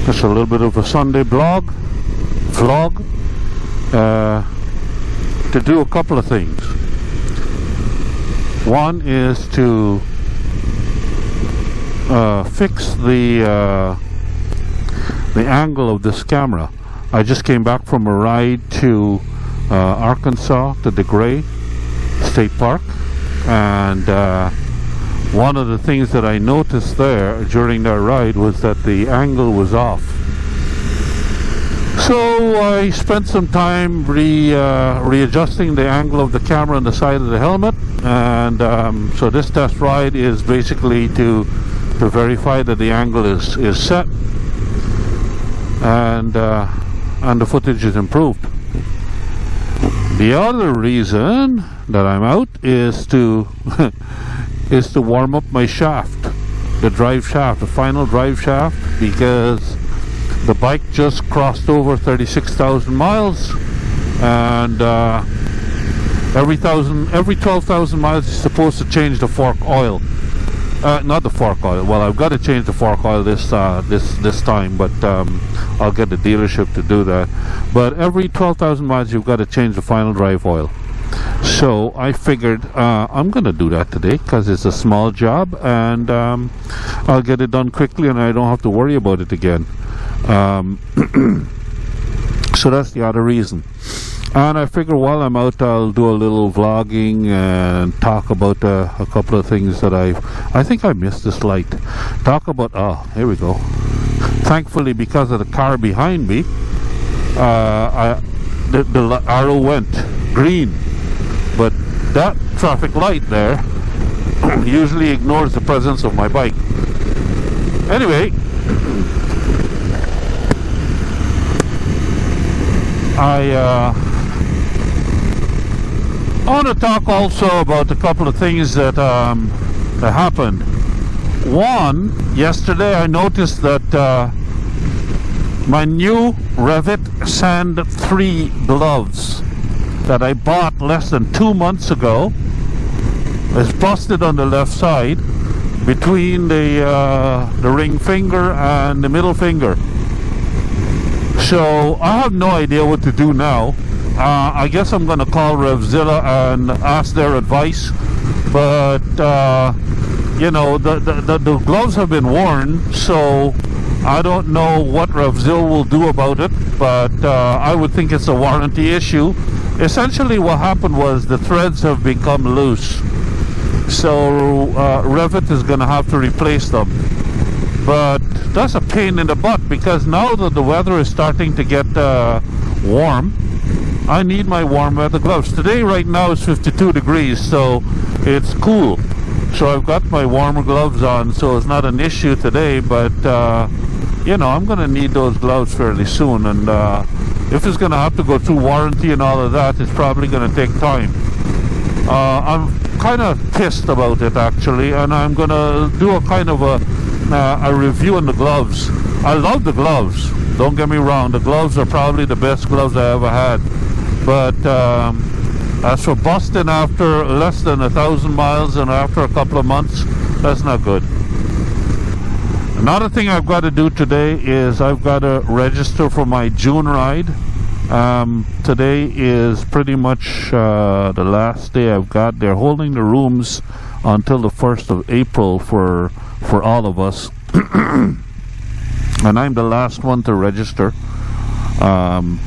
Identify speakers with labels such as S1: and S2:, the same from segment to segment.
S1: Just a little bit of a Sunday vlog to do a couple of things. One is to fix the angle of this camera. I just came back from a ride to Arkansas, to DeGray State Park, and one of the things that I noticed there during that ride was that the angle was off. So I spent some time readjusting the angle of the camera on the side of the helmet, and so this test ride is basically to verify that the angle is set and the footage is improved. The other reason that I'm out is to is to warm up my shaft, the drive shaft, the final drive shaft, because the bike just crossed over 36,000 miles, and every 12,000 miles you're supposed to change the fork oil. Not the fork oil. Well, I've got to change the fork oil this time, but I'll get the dealership to do that. But every 12,000 miles you've got to change the final drive oil. So I figured I'm gonna do that today because it's a small job, and I'll get it done quickly and I don't have to worry about it again. So that's the other reason. And I figure while I'm out, I'll do a little vlogging and talk about a couple of things that I think I missed this light. Talk about, oh, here we go. Thankfully, because of the car behind me, the arrow went green. But that traffic light there usually ignores the presence of my bike. Anyway, I want to talk also about a couple of things that happened. One, yesterday I noticed that my new Revit Sand 3 gloves that I bought less than 2 months ago is busted on the left side between the ring finger and the middle finger. So I have no idea what to do now. I guess I'm going to call Revzilla and ask their advice. But you know, the gloves have been worn, so I don't know what Revzilla will do about it. But I would think it's a warranty issue. Essentially what happened was the threads have become loose, so Revit is going to have to replace them. But that's a pain in the butt, because now that the weather is starting to get warm, I need my warm weather gloves. Today right now is 52 degrees, so it's cool. So I've got my warmer gloves on, so it's not an issue today, but you know, I'm going to need those gloves fairly soon, and if it's going to have to go through warranty and all of that, it's probably going to take time. I'm kind of pissed about it, actually, and I'm going to do a kind of a review on the gloves. I love the gloves, don't get me wrong. The gloves are probably the best gloves I ever had. But as for busting after less than 1,000 miles and after a couple of months, that's not good. Another thing I've got to do today is I've got to register for my June ride. Today is pretty much the last day I've got. They're holding the rooms until the 1st of April for all of us. And I'm the last one to register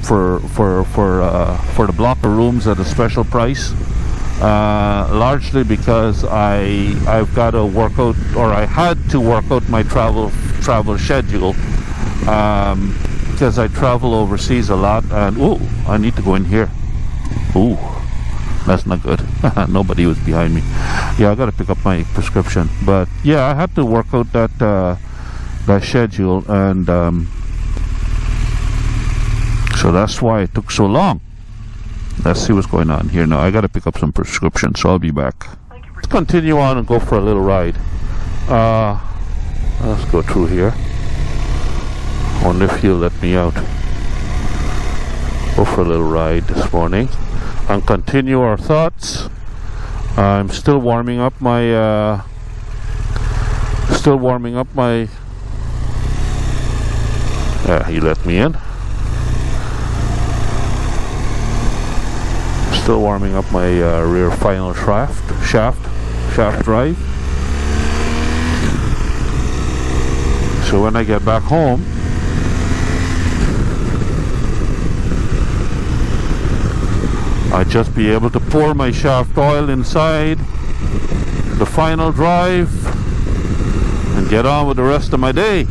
S1: for the block of rooms at a special price. Largely because I've got to work out, or I had to work out my travel schedule, because I travel overseas a lot. And ooh, I need to go in here. Ooh, that's not good. Nobody was behind me. Yeah, I got to pick up my prescription. But yeah, I had to work out that schedule, and so that's why it took so long. Let's see what's going on here now. I got to pick up some prescriptions, so I'll be back. Let's continue on and go for a little ride. Let's go through here. I wonder if he'll let me out. Go for a little ride this morning and continue our thoughts. I'm still warming up my Yeah, he let me in. Still warming up my rear final shaft drive. So when I get back home, I'd just be able to pour my shaft oil inside the final drive and get on with the rest of my day.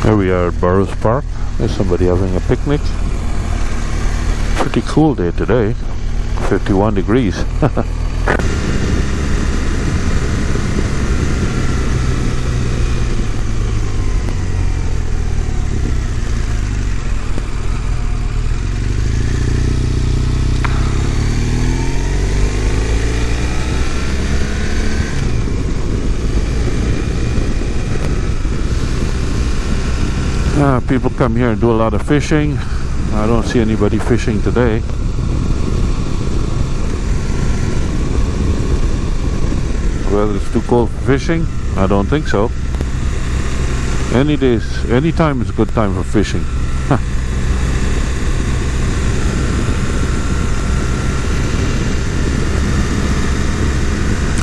S1: Here we are at Burroughs Park. There's somebody having a picnic. Pretty cool day today. 51 degrees. People come here and do a lot of fishing. I don't see anybody fishing today. Whether it's too cold for fishing, I don't think so. Any time is a good time for fishing.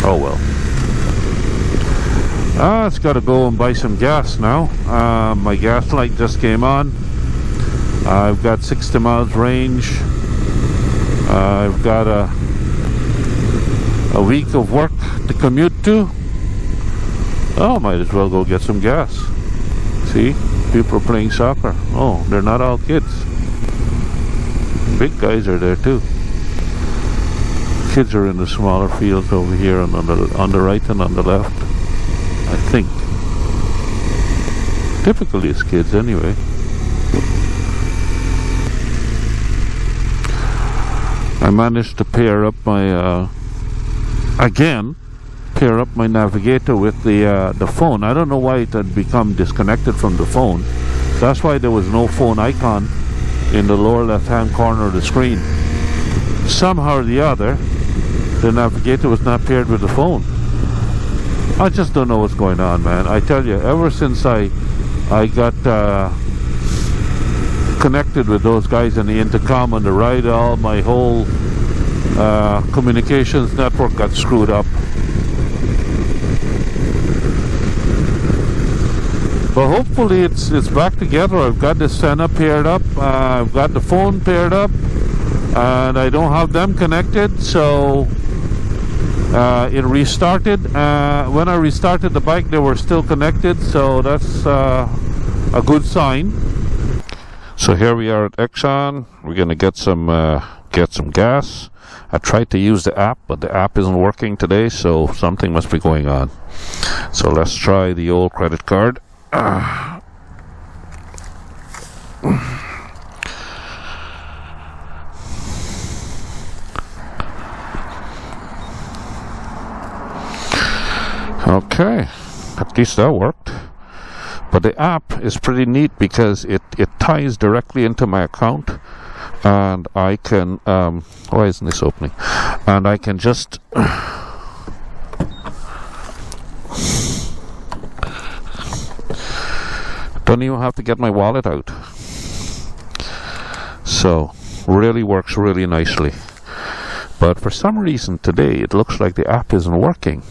S1: Oh well. It's got to go and buy some gas now. My gas light just came on. I've got 60 miles range. I've got a week of work to commute to. Oh, might as well go get some gas. See, people are playing soccer. Oh, they're not all kids. Big guys are there too. Kids are in the smaller fields over here and on the right and on the left, I think. Typically it's kids anyway. I managed to pair up my pair up my navigator with the phone. I don't know why it had become disconnected from the phone. That's why there was no phone icon in the lower left hand corner of the screen. Somehow or the other, the navigator was not paired with the phone. I just don't know what's going on, man. I tell you, ever since I got connected with those guys in the intercom on the right, all my whole communications network got screwed up. But hopefully it's back together. I've got the antenna paired up, I've got the phone paired up, and I don't have them connected, so it restarted. When I restarted the bike, they were still connected, so that's a good sign. So here we are at Exxon. We're gonna get some gas. I tried to use the app, but the app isn't working today, so something must be going on. So let's try the old credit card. Okay, at least that worked. But the app is pretty neat because it ties directly into my account, and I can why isn't this opening? And I can just don't even have to get my wallet out. So really works really nicely. But for some reason today it looks like the app isn't working.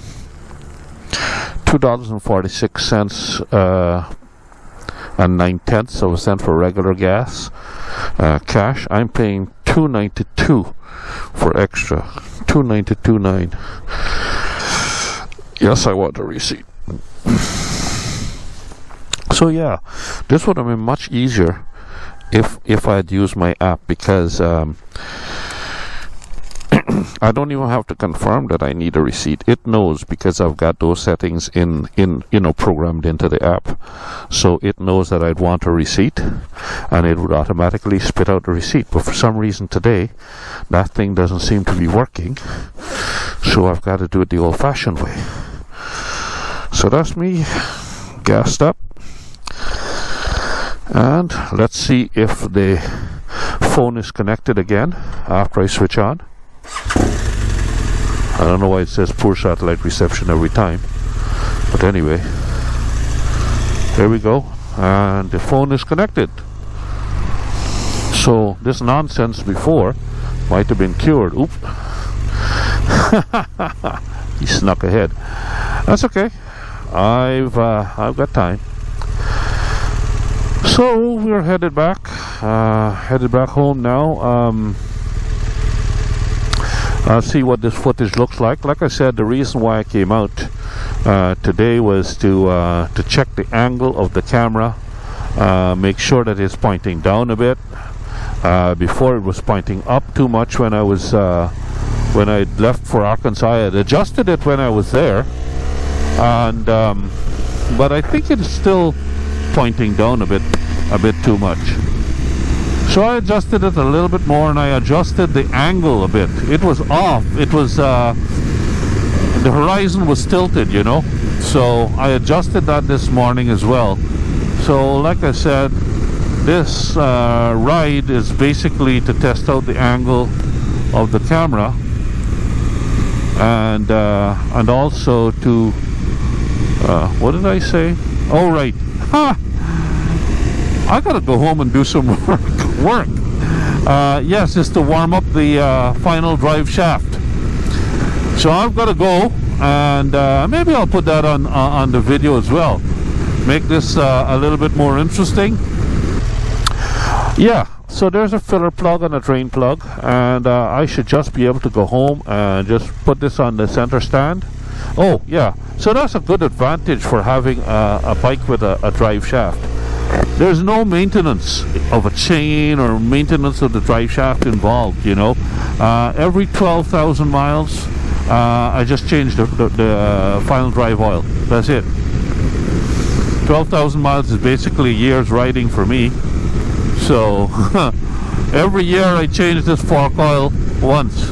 S1: $2.46 and 9/10 of a cent for regular gas. Cash, I'm paying $2.92 for extra. $2.92.9. Yes, I want a receipt. So yeah, this would have been much easier if I had used my app, because I don't even have to confirm that I need a receipt. It knows, because I've got those settings in programmed into the app. So it knows that I'd want a receipt, and it would automatically spit out the receipt. But for some reason today, that thing doesn't seem to be working. So I've got to do it the old-fashioned way. So that's me gassed up. And let's see if the phone is connected again after I switch on. I don't know why it says poor satellite reception every time, but anyway, there we go, and the phone is connected. So this nonsense before might have been cured. Oop. He snuck ahead. That's okay. I've got time. So we're headed back home now. I'll see what this footage looks like. Like I said, the reason why I came out today was to check the angle of the camera make sure that it's pointing down a bit. Before it was pointing up too much when I was when I left for Arkansas. I had adjusted it when I was there, and but I think it's still pointing down a bit too much. So I adjusted it a little bit more, and I adjusted the angle a bit. It was off. It was the horizon was tilted, you know. So I adjusted that this morning as well. So like I said, this ride is basically to test out the angle of the camera, and also to what did I say? Oh right, I gotta go home and do some work. Yes, it's to warm up the final drive shaft. So I've got to go, and maybe I'll put that on the video as well. Make this a little bit more interesting. Yeah, so there's a filler plug and a drain plug, and I should just be able to go home and just put this on the center stand. Oh yeah, so that's a good advantage for having a bike with a drive shaft. There's no maintenance of a chain or maintenance of the drive shaft involved, you know. Every 12,000 miles I just changed the final drive oil. That's it. 12,000 miles is basically a year's riding for me. So every year I change this fork oil once,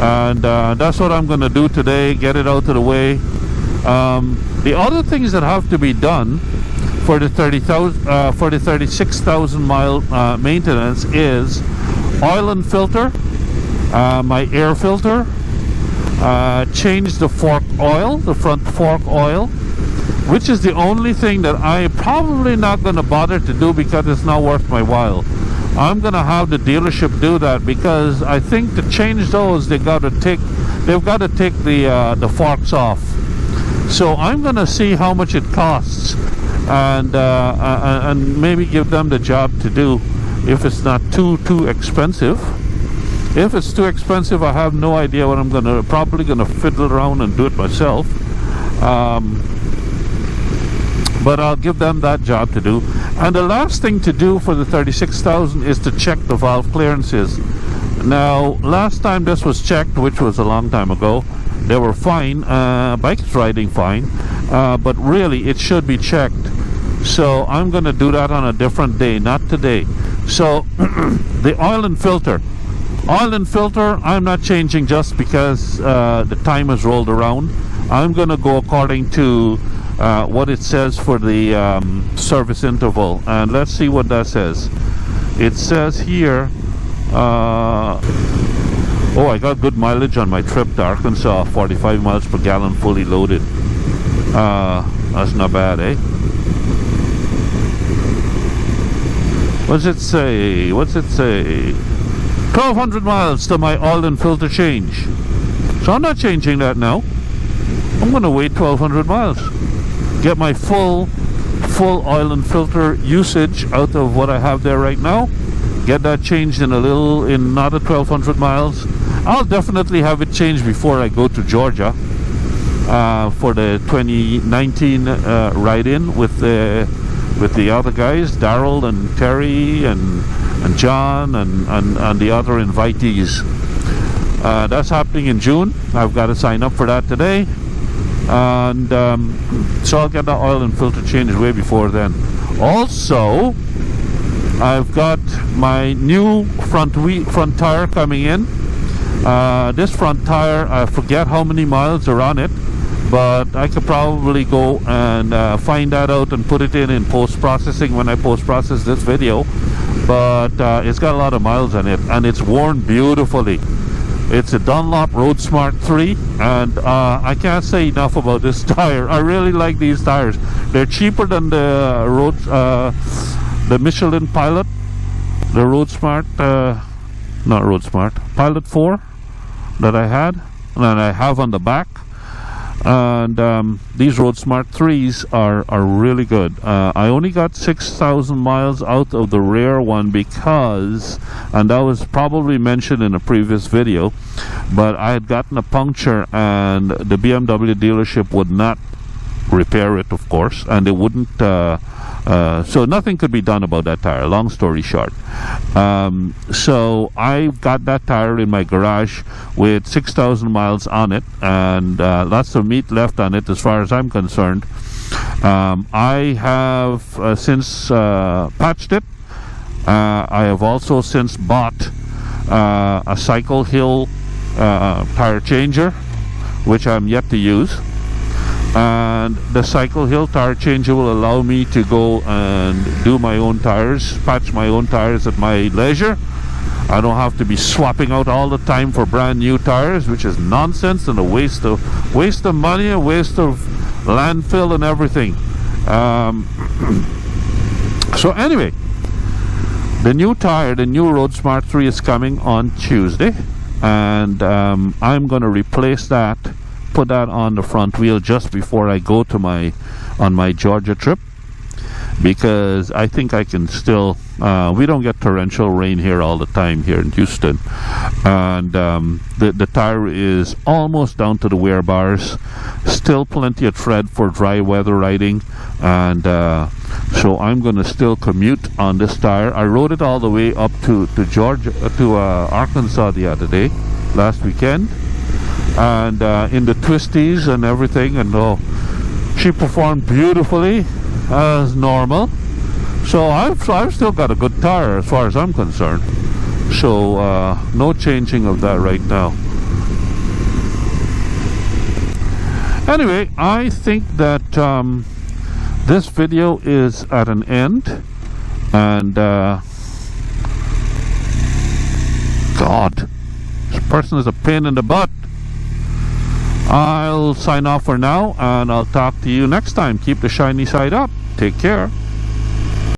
S1: and that's what I'm going to do today. Get it out of the way. The other things that have to be done for the 36,000 mile maintenance is oil and filter, my air filter, change the fork oil, the front fork oil, which is the only thing that I'm probably not going to bother to do because it's not worth my while. I'm going to have the dealership do that, because I think to change those they've got to take the forks off. So I'm going to see how much it costs, and maybe give them the job to do if it's not too expensive. If it's too expensive, I have no idea what I'm probably gonna fiddle around and do it myself. But I'll give them that job to do. And the last thing to do for the 36,000 is to check the valve clearances. Now, last time this was checked, which was a long time ago, they were fine. Bike is riding fine, but really it should be checked. So I'm going to do that on a different day, not today. So the oil and filter, I'm not changing just because the time has rolled around. I'm going to go according to what it says for the service interval, and let's see what that says. It says here, oh, I got good mileage on my trip to Arkansas, 45 miles per gallon fully loaded. That's not bad, eh? What's it say? 1,200 miles to my oil and filter change. So I'm not changing that now. I'm going to wait 1,200 miles. Get my full oil and filter usage out of what I have there right now. Get that changed in another 1,200 miles. I'll definitely have it changed before I go to Georgia for the 2019 ride-in with the other guys, Daryl and Terry and John and the other invitees. That's happening in June. I've got to sign up for that today, and so I'll get the oil and filter changed way before then. Also, I've got my new front tire coming in. This front tire, I forget how many miles are on it, but I could probably go and find that out and put it in post-processing when I post-process this video. But it's got a lot of miles on it, and it's worn beautifully. It's a Dunlop Road Smart 3, and I can't say enough about this tire. I really like these tires. They're cheaper than the Michelin Pilot, the Road Smart, not Road Smart, Pilot 4 that I had, and I have on the back. And these Road Smart 3s are really good. I only got 6,000 miles out of the rear one because, and that was probably mentioned in a previous video, but I had gotten a puncture and the BMW dealership would not repair it, of course, and they wouldn't. So nothing could be done about that tire. Long story short, so I got that tire in my garage with 6,000 miles on it, and lots of meat left on it, as far as I'm concerned. I have since patched it. I have also since bought a Cycle Hill tire changer, which I'm yet to use. And the Cycle Hill tire changer will allow me to go and do my own tires, patch my own tires at my leisure. I don't have to be swapping out all the time for brand new tires, which is nonsense and a waste of money, a waste of landfill and everything. So anyway, the new tire, the new Road Smart 3 is coming on Tuesday, and I'm going to replace that, put that on the front wheel just before I go to my Georgia trip, because I think I can still we don't get torrential rain here all the time here in Houston, and the tire is almost down to the wear bars, still plenty of tread for dry weather riding, and so I'm going to still commute on this tire. I rode it all the way up to Georgia, to Arkansas the other day, last weekend, and in the twisties and everything, and she performed beautifully as normal. So I've still got a good tire as far as I'm concerned. So no changing of that right now. Anyway, I think that this video is at an end, and God, this person is a pain in the butt. I'll sign off for now, and I'll talk to you next time. Keep the shiny side up. Take care.